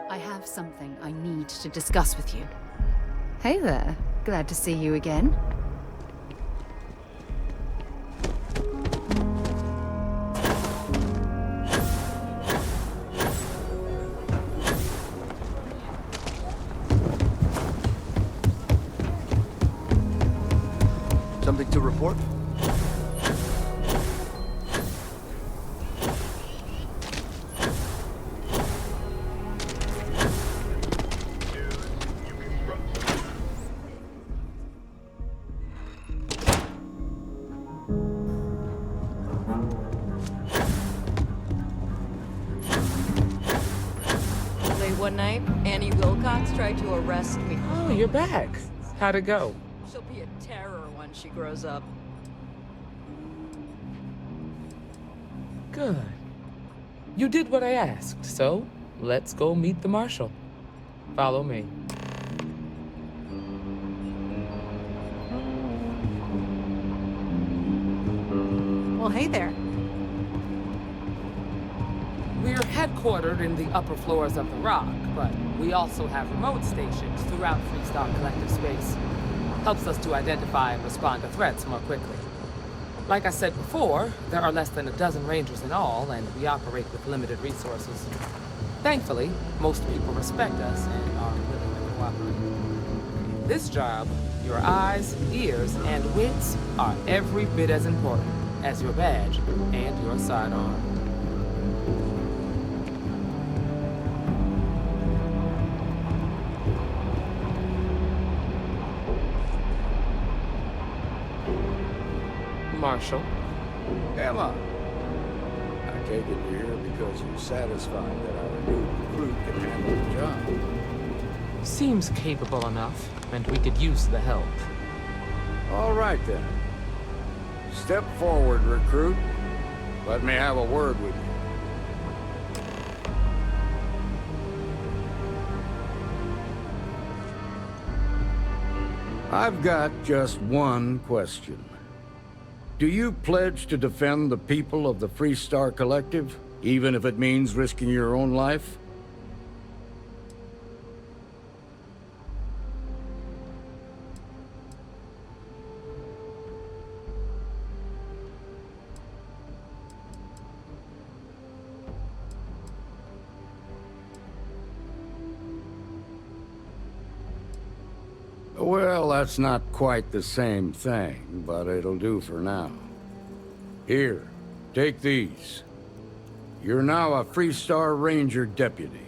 I have something I need to discuss with you. Hey there. Glad to see you again. Something to report? Late one night, Annie Wilcox tried to arrest me. Oh, you're back. How'd it go? She'll be a terror when she grows up. Good. You did what I asked, so let's go meet the marshal. Follow me. Well, hey there. We're headquartered in the upper floors of the Rock, but we also have remote stations throughout Freestar Collective space. Helps us to identify and respond to threats more quickly. Like I said before, there are less than a dozen rangers in all, and we operate with limited resources. Thankfully, most people respect us and are willing to cooperate. This job, your eyes, ears, and wits are every bit as important as your badge and your sidearm. Marshal. Emma! I take it you're here because you're satisfied that our new recruit can handle the job. Seems capable enough, and we could use the help. All right, then. Step forward, recruit. Let me have a word with you. I've got just one question. Do you pledge to defend the people of the Freestar Collective, even if it means risking your own life? Well, that's not quite the same thing, but it'll do for now. Here, take these. You're now a Freestar Ranger deputy.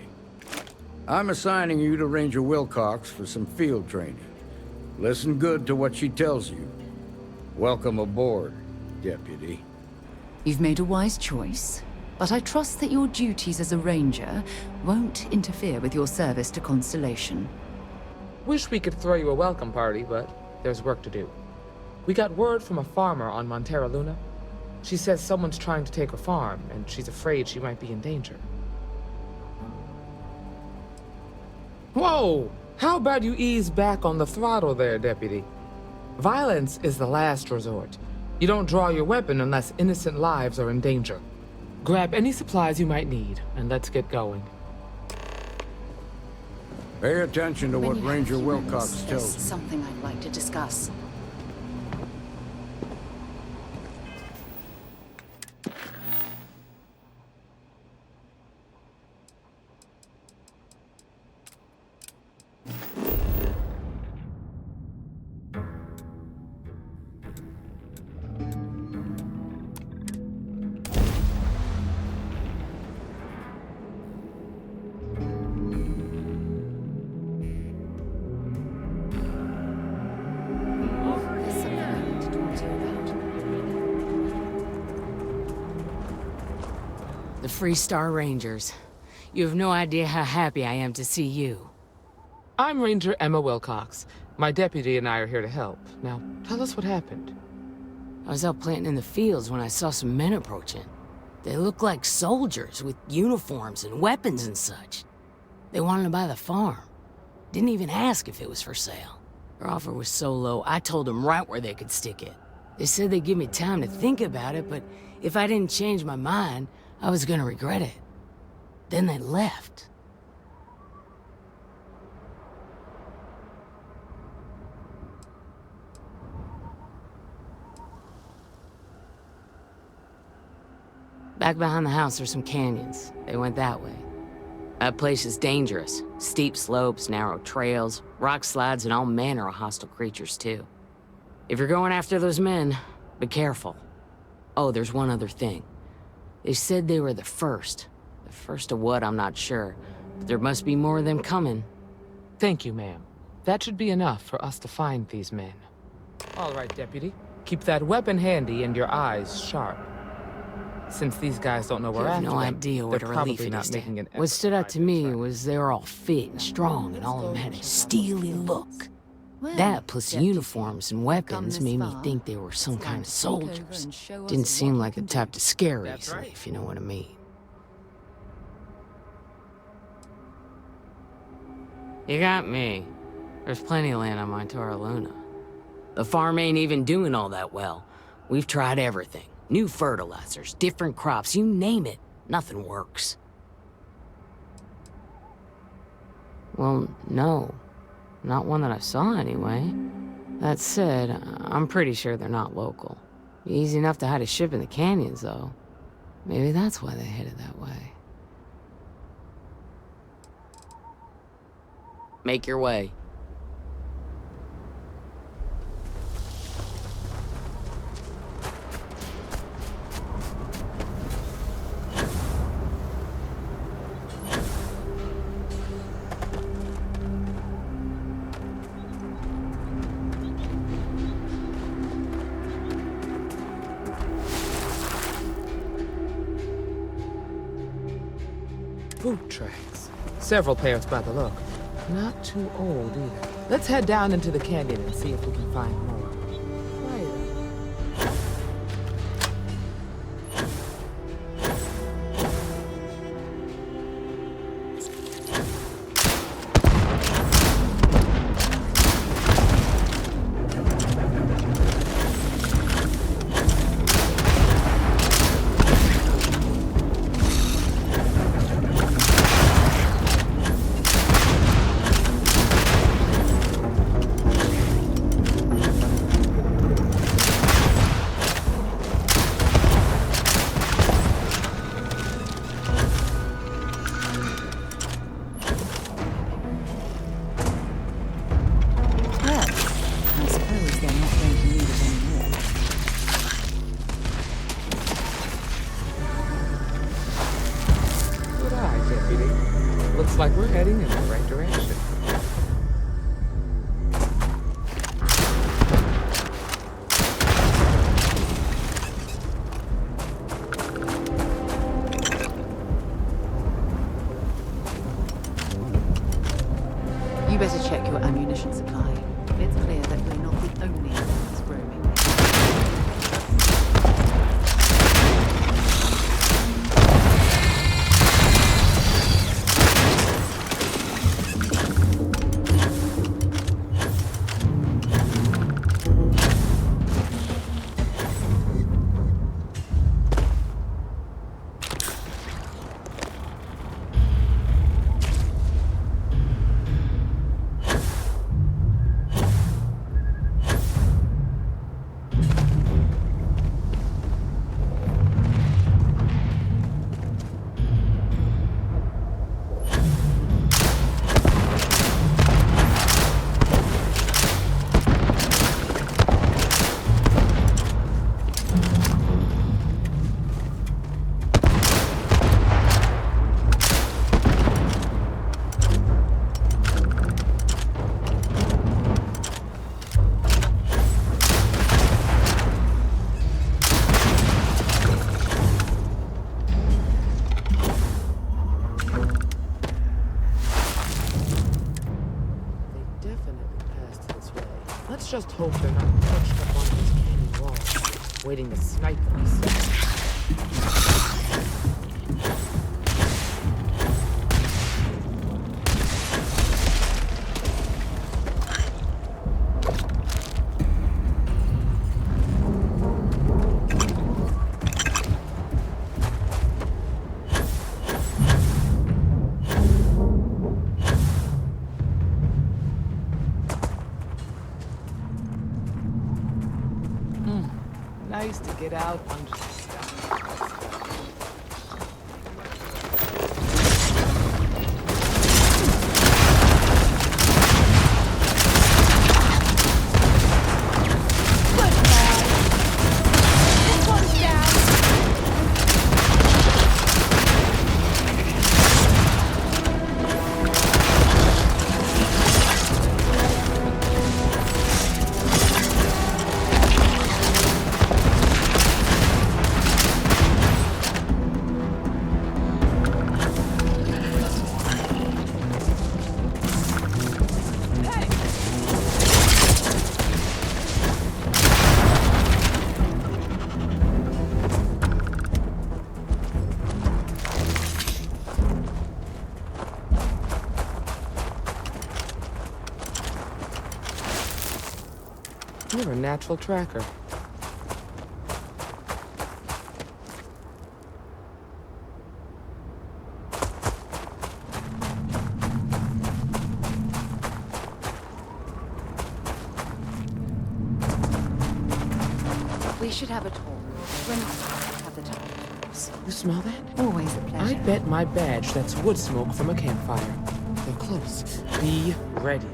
I'm assigning you to Ranger Wilcox for some field training. Listen good to what she tells you. Welcome aboard, deputy. You've made a wise choice, but I trust that your duties as a ranger won't interfere with your service to Constellation. Wish we could throw you a welcome party, but there's work to do. We got word from a farmer on Montera Luna. She says someone's trying to take her farm, and she's afraid she might be in danger. Whoa! How about you ease back on the throttle there, Deputy? Violence is the last resort. You don't draw your weapon unless innocent lives are in danger. Grab any supplies you might need, and let's get going. Pay attention to what Ranger Wilcox There's tells you. something I'd like to discuss. The Freestar Rangers. You have no idea how happy I am to see you. I'm Ranger Emma Wilcox. My deputy and I are here to help. Now, tell us what happened. I was out planting in the fields when I saw some men approaching. They looked like soldiers with uniforms and weapons and such. They wanted to buy the farm. Didn't even ask if it was for sale. Their offer was so low, I told them right where they could stick it. They said they'd give me time to think about it, but if I didn't change my mind, I was gonna regret it. Then they left. Back behind the house are some canyons. They went that way. That place is dangerous. Steep slopes, narrow trails, rock slides, and all manner of hostile creatures, too. If you're going after those men, be careful. Oh, there's one other thing. They said they were the first. The first of what, I'm not sure. But there must be more of them coming. Thank you, ma'am. That should be enough for us to find these men. All right, Deputy. Keep that weapon handy and your eyes sharp. Since these guys don't know we're I have after no them, idea what a they're relief probably it not is making an to. What stood out effort to me try. was they were all fit and strong, and all of them had a steely look. Well, That, plus the Deputy, uniforms and come weapons, this made me far. think they were some It's kind time of to take over soldiers. and show us Didn't what seem you like the can type do. to scare That's easily, right. if you know what I mean. You got me. There's plenty of land on my Torre Luna. The farm ain't even doing all that well. We've tried everything. New fertilizers, different crops, you name it. Nothing works. Well, no. Not one that I saw, anyway. That said, I'm pretty sure they're not local. Easy enough to hide a ship in the canyons, though. Maybe that's why they headed that way. Make your way. Boot tracks. Several pairs by the look. Not too old either. Let's head down into the canyon and see if we can find more. Right. Well, I suppose they're not going to need it anymore. Good eye, Deputy. Looks like we're heading in the right direction. You better check your ammunition supply. It's clear that we're not the only ones roaming. They definitely passed this way. Let's just hope they're not perched up on this canyon wall, waiting to snipe us. Nice to get out under the sky. You're a natural tracker. We should have a talk. When I have the time, of course. You smell that? Always a pleasure. I bet my badge that's wood smoke from a campfire. They're close. Be ready.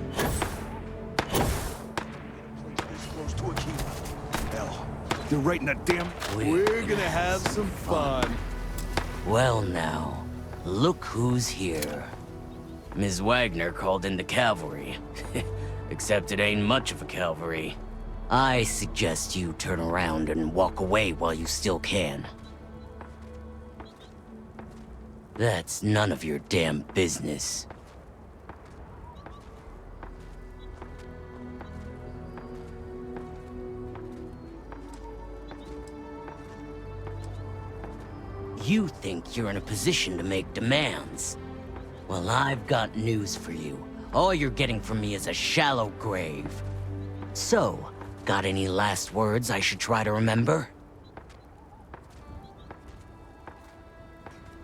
This close to a key. Hell, they're right in that damn... We're gonna have some fun. Well now, look who's here. Ms. Wagner called in the cavalry. Except it ain't much of a cavalry. I suggest you turn around and walk away while you still can. That's none of your damn business. You think you're in a position to make demands? Well, I've got news for you. All you're getting from me is a shallow grave. So, got any last words I should try to remember?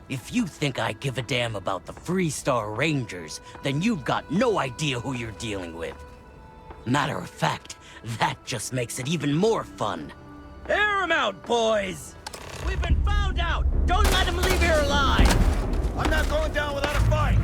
If you think I give a damn about the Freestar Rangers, then you've got no idea who you're dealing with. Matter of fact, that just makes it even more fun. Air 'em out, boys! We've been found out! Don't let them leave here alive! I'm not going down without a fight!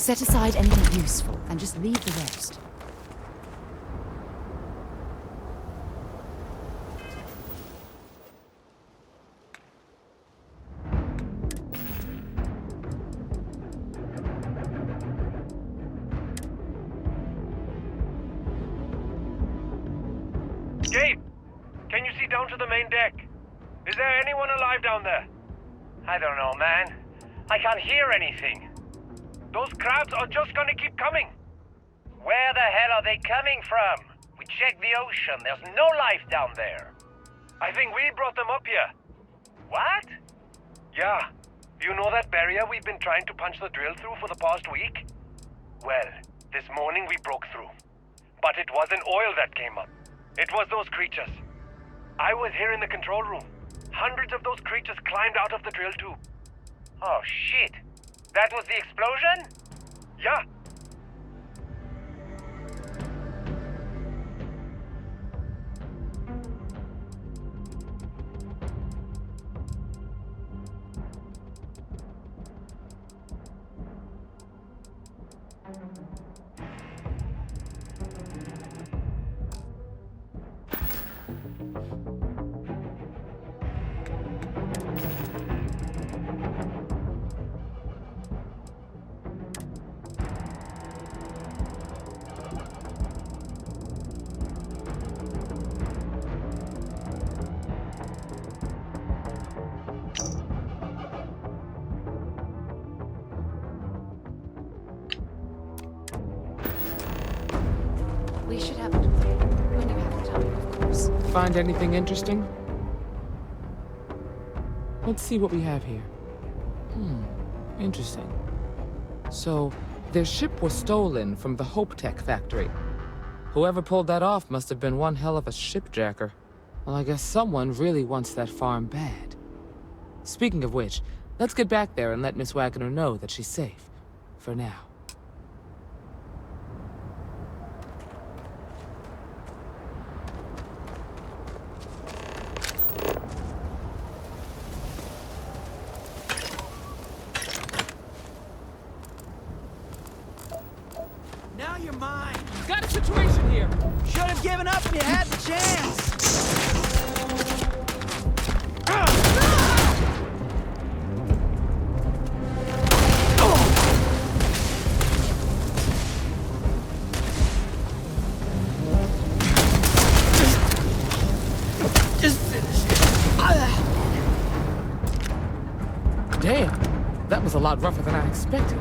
Set aside anything useful and just leave the rest. Dave, can you see down to the main deck. Is there anyone alive down there? I don't know, man. I can't hear anything. Those crabs are just gonna keep coming. Where the hell are they coming from? We checked the ocean. There's no life down there. I think we brought them up here. What? Yeah. You know that barrier we've been trying to punch the drill through for the past week? Well, this morning we broke through. But it wasn't oil that came up. It was those creatures. I was here in the control room. Hundreds of those creatures climbed out of the drill tube. Oh, shit. That was the explosion? Yeah. We should have it when you have the time, of course. Find anything interesting? Let's see what we have here. Interesting. So, their ship was stolen from the Hope Tech factory. Whoever pulled that off must have been one hell of a shipjacker. Well, I guess someone really wants that farm bad. Speaking of which, let's get back there and let Miss Wagner know that she's safe. For now. Now you're mine. Got a situation here! Should have given up when you had the chance. Just finish it. Damn! That was a lot rougher than I expected.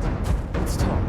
Let's talk.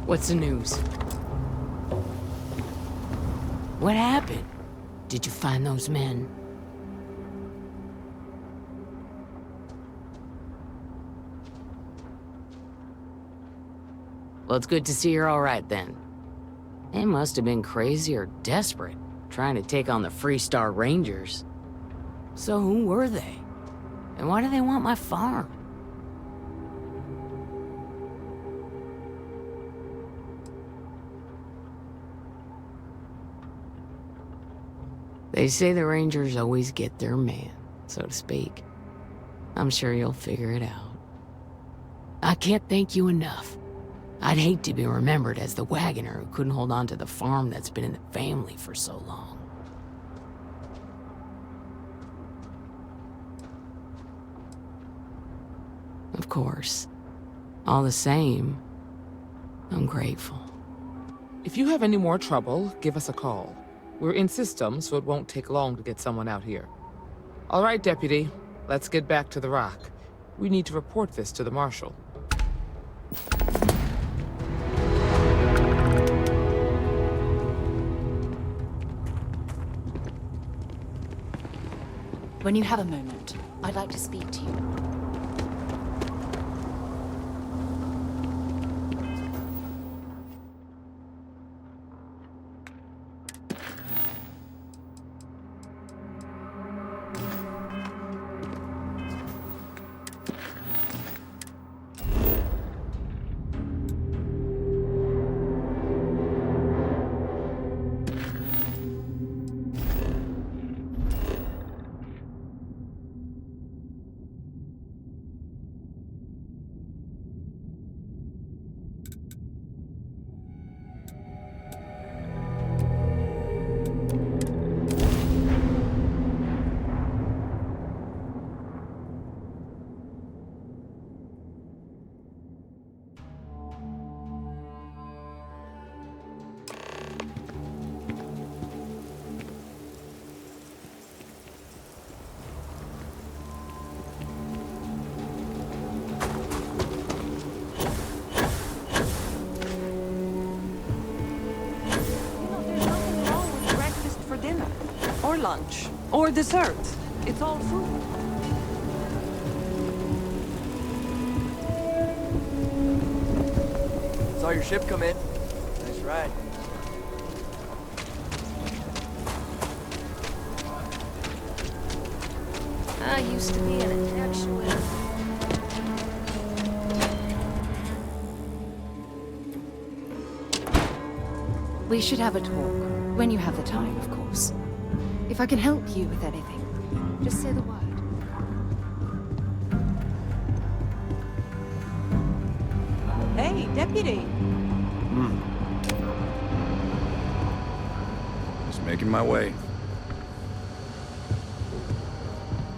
What's the news? What happened? Did you find those men? Well, it's good to see you're all right then. They must have been crazy or desperate, trying to take on the Freestar Rangers. So who were they? And why do they want my farm? They say the Rangers always get their man, so to speak. I'm sure you'll figure it out. I can't thank you enough. I'd hate to be remembered as the wagoner who couldn't hold on to the farm that's been in the family for so long. Of course. All the same, I'm grateful. If you have any more trouble, give us a call. We're in system, so it won't take long to get someone out here. All right, Deputy. Let's get back to the rock. We need to report this to the Marshal. When you have a moment, I'd like to speak to you. Or lunch. Or dessert. It's all food. Saw your ship come in. Nice ride. I used to be an actuator. We should have a talk. When you have the time, of course. If I can help you with anything, just say the word. Hey, Deputy. Just making my way.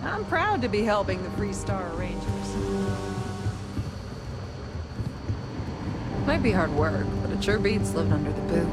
I'm proud to be helping the Freestar Rangers. Might be hard work, but it sure beats living under the boot.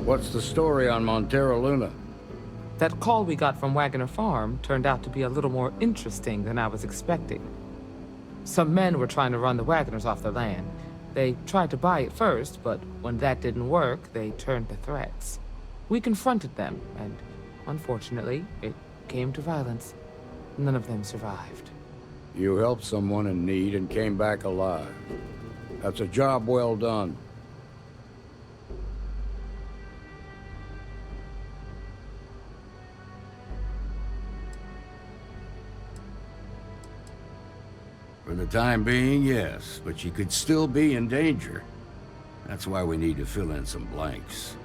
What's the story on Montero Luna? That call we got from Wagoner Farm turned out to be a little more interesting than I was expecting. Some men were trying to run the Wagoners off the land. They tried to buy it first, but when that didn't work, they turned to threats. We confronted them, and unfortunately, it came to violence. None of them survived. You helped someone in need and came back alive. That's a job well done. For the time being, yes, but you could still be in danger. That's why we need to fill in some blanks.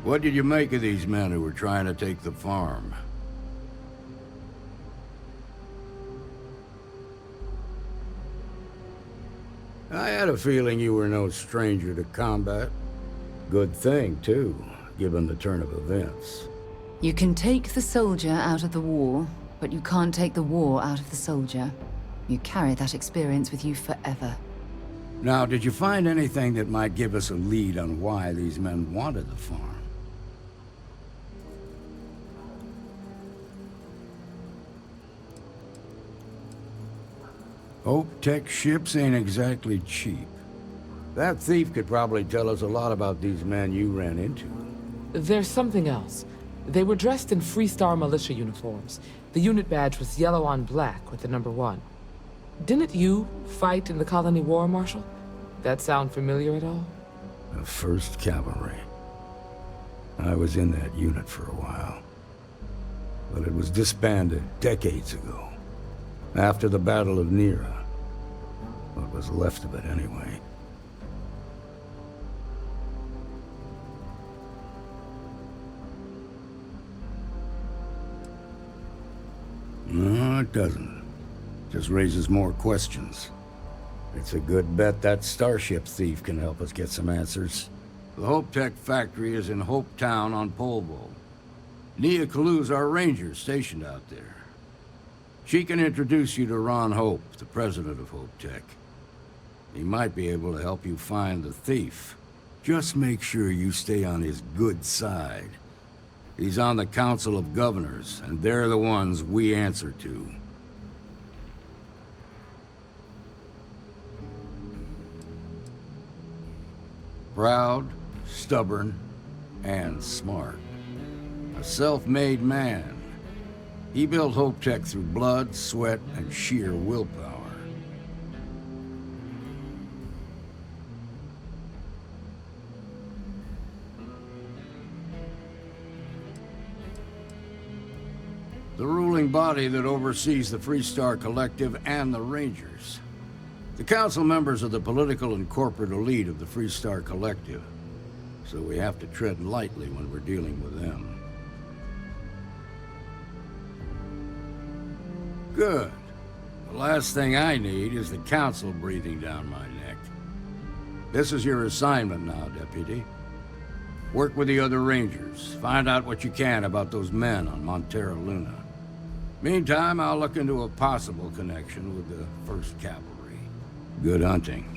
What did you make of these men who were trying to take the farm? I had a feeling you were no stranger to combat. Good thing, too, given the turn of events. You can take the soldier out of the war, but you can't take the war out of the soldier. You carry that experience with you forever. Now, did you find anything that might give us a lead on why these men wanted the farm? Hope Tech ships ain't exactly cheap. That thief could probably tell us a lot about these men you ran into. There's something else. They were dressed in Freestar militia uniforms. The unit badge was yellow on black with the number 1. Didn't you fight in the Colony War, Marshal? That sound familiar at all? The 1st Cavalry. I was in that unit for a while. But it was disbanded decades ago. After the Battle of Nera. What was left of it, anyway. No, it doesn't. Just raises more questions. It's a good bet that starship thief can help us get some answers. The Hope Tech factory is in Hope Town on Polvo. Nia Kalu's our ranger stationed out there. She can introduce you to Ron Hope, the president of Hope Tech. He might be able to help you find the thief. Just make sure you stay on his good side. He's on the Council of Governors, and they're the ones we answer to. Proud, stubborn, and smart. A self-made man. He built Hope Tech through blood, sweat, and sheer willpower. The ruling body that oversees the Freestar Collective and the Rangers. The council members are the political and corporate elite of the Freestar Collective, so we have to tread lightly when we're dealing with them. Good. The last thing I need is the council breathing down my neck. This is your assignment now, Deputy. Work with the other Rangers. Find out what you can about those men on Montera Luna. Meantime, I'll look into a possible connection with the 1st Cavalry. Good hunting.